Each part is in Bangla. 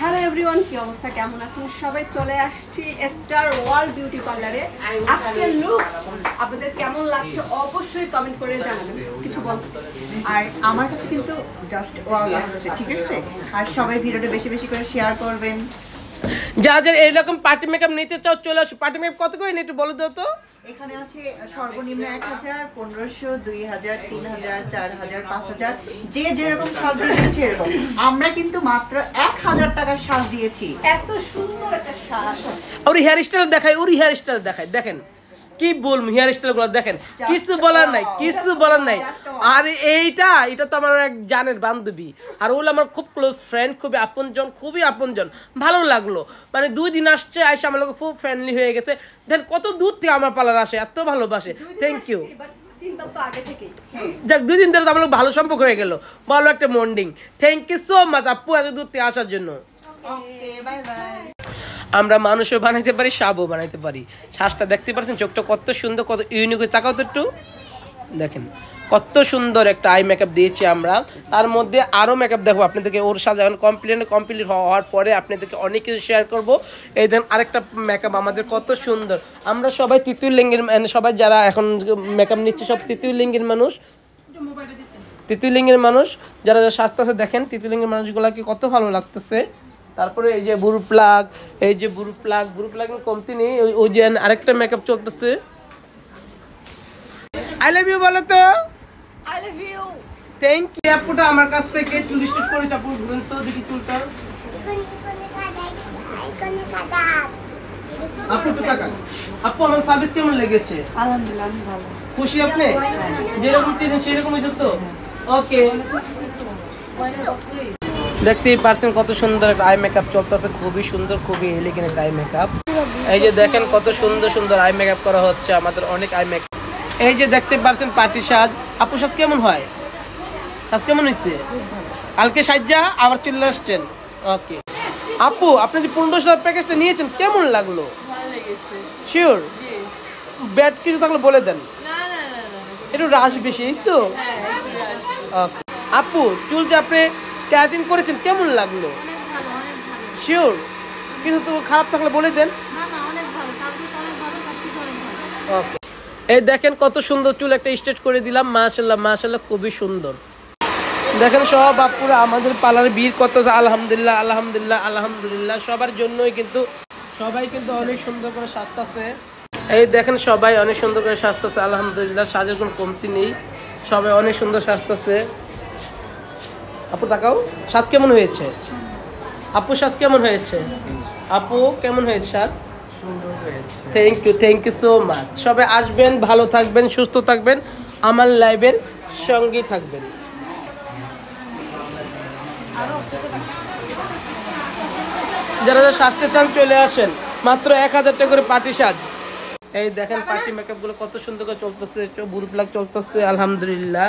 হ্যালো এভরিওয়ান, কি অবস্থা, কেমন আছেন সবাই? চলে আসছি স্টার ওয়ার্ল্ড বিউটি পার্লারে। আজকে লুক আপনাদের কেমন লাগছে অবশ্যই কমেন্ট করে জানাবেন। কিছু বলতে আর আমার কাছে কিন্তু জাস্ট ওয়াও লাগছে, ঠিক আছে? আর সবাই ভিডিওটা বেশি বেশি করে শেয়ার করবেন। যারা এরকম পার্টি মেকআপ নিতে চাও চলে আসো। পার্টি মেকআপ কত করে একটু বলে দাও তো। এখানে আছে সর্বনিম্ন 1000, 1500, 2000, 3000, 4000, 5000, যে যেরকম সাজ দিয়েছে এরকম। আমরা কিন্তু মাত্র 1000 টাকার সাজ দিয়েছি। এত সুন্দর একটা সাজ। ওর হেয়ার স্টাইল দেখায়, ওর হেয়ার স্টাইল দেখায়। দেখেন কি বলবো, হেয়ার স্টাইল গুলো দেখেন, কিছু বলার নাই, কিছু বলার নাই। আর এটা তো আমার এক জানের বান্ধবী, আর ওগুলো আমার খুব ক্লোজ ফ্রেন্ড, খুবই আপনজন, খুবই আপনজন। ভালো লাগলো, মানে 2 দিন আসছে, আইসা আমার লোক খুব ফ্রেন্ডলি হয়ে গেছে। দেন কত দূর থেকে আমার পার্লার আসে, এত ভালোবাসে। Thank you. যাক, 2 দিন ধরে তো আমার লোক ভালো সম্পর্ক হয়ে গেল, ভালো একটা মন্ডিং। থ্যাংক ইউ সো মাচ আপু, এত দূর থেকে আসার জন্য। আমরা মানুষও বানাইতে পারি, সাপও বানাইতে পারি। শ্বাসটা দেখতে পাচ্ছেন, চোখটা কত সুন্দর, কত ইউনিক। তাকাও তো একটু দেখেন, কত সুন্দর একটা আই মেকআপ দিয়েছি আমরা। তার মধ্যে আরও মেকআপ দেখবো আপনাদেরকে, ওর সাথে এখন কমপ্লিট হওয়ার পরে আপনাদেরকে অনেক কিছু শেয়ার করবো। এই দেন আরেকটা মেকআপ আমাদের কত সুন্দর। আমরা সবাই তৃতীয় লিঙ্গের, সবাই যারা এখন মেকআপ নিচ্ছে সব তৃতীয় লিঙ্গের মানুষ, তৃতীয় লিঙ্গের মানুষ যারা স্বাস্থ্য দেখেন, তৃতীয় লিঙ্গের মানুষগুলোকে কত ভালো লাগতেছে। তারপরে এই যে বুরু প্লাগ, এই যে বুরু প্লাগ কমতি নেই। ওই যে আরেকটা মেকআপ চলতেছে। আই লাভ ইউ বলো তো। I love you. Thank you. আপুটা আমার কাছ থেকে চুল স্ট্রেট করেছে। আপু বলুন তো দেখি চুলটা। আপু তো টাকা। আপু আমার সার্ভিস কেমন লেগেছে? আলহামদুলিল্লাহ, ভালো। খুশি আপনি? যেরকম চেয়েছেন সেরকম হয়েছে তো? ওকে। দেখতেই পারছেন কত সুন্দর একটা আই মেকআপ চলতেছে, খুবই সুন্দর, খুবই এলিগেন্ট একটা আই মেকআপ। এই যে দেখেন কত সুন্দর সুন্দর আই মেকআপ করা হচ্ছে, আমাদের অনেক আই মেকআপ। এই যে দেখতে পারছেন পার্টি সাজ। আপু সাজ কেমন হয়? সাজ কেমন হয়েছে? কালকে সাজ্জা আবার চলে আসছেন। ওকে আপু, আপনি যে 1500 প্যাকেজটা নিয়েছেন কেমন লাগলো? শিওর? ব্যাড কিছু থাকলে বলে দেন। একটু রাশ বেশি তো। ওকে আপু, চুল যে আপনি ক্যারাটিন করেছেন কেমন লাগলো? শিওর? কিছু তো খারাপ থাকলে বলে দেন। ওকে। এই দেখেন কত সুন্দর চুল একটা স্ট্রেট করে দিলাম। মাশাআল্লাহ মাশাআল্লাহ, খুবই সুন্দর। দেখেন সব আপুরা আমাদের পার্লারে ভিড় করতেছে। আলহামদুলিল্লাহ আলহামদুলিল্লাহ আলহামদুলিল্লাহ, সবার জন্যই কিন্তু সবাই কিন্তু অনেক সুন্দর করে সাজতেছে। এই দেখেন সবাই অনেক সুন্দর করে সাজতেছে। আলহামদুলিল্লাহ, সাজের কোনো কমতি নেই, সবাই অনেক সুন্দর সাজতেছে। আপু তাকাও, সাজ কেমন হয়েছে? আপু সাজ কেমন হয়েছে? আপু কেমন হয়েছে সাজ? সুন্দর হয়েছে। Thank you so much. সবাই আসবেন, ভালো থাকবেন, সুস্থ থাকবেন, আমার লাইভের সঙ্গেই থাকবেন। যারা যারা সাজতে চান চলে আসেন, মাত্র 1000 টাকা করে পার্টি সাজ। এই দেখেন পার্টি মেকআপ গুলো কত সুন্দর করে চলতেছে, বুরু প্লাগ চলতেছে। আলহামদুলিল্লাহ।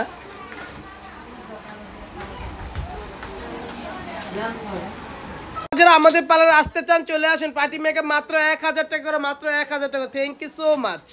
যারা আমাদের পার্লারে আসতে চান চলে আসেন, পার্টি মেকআপ মাত্র 1000 টাকা করে, মাত্র 1000 টাকা। Thank you so much.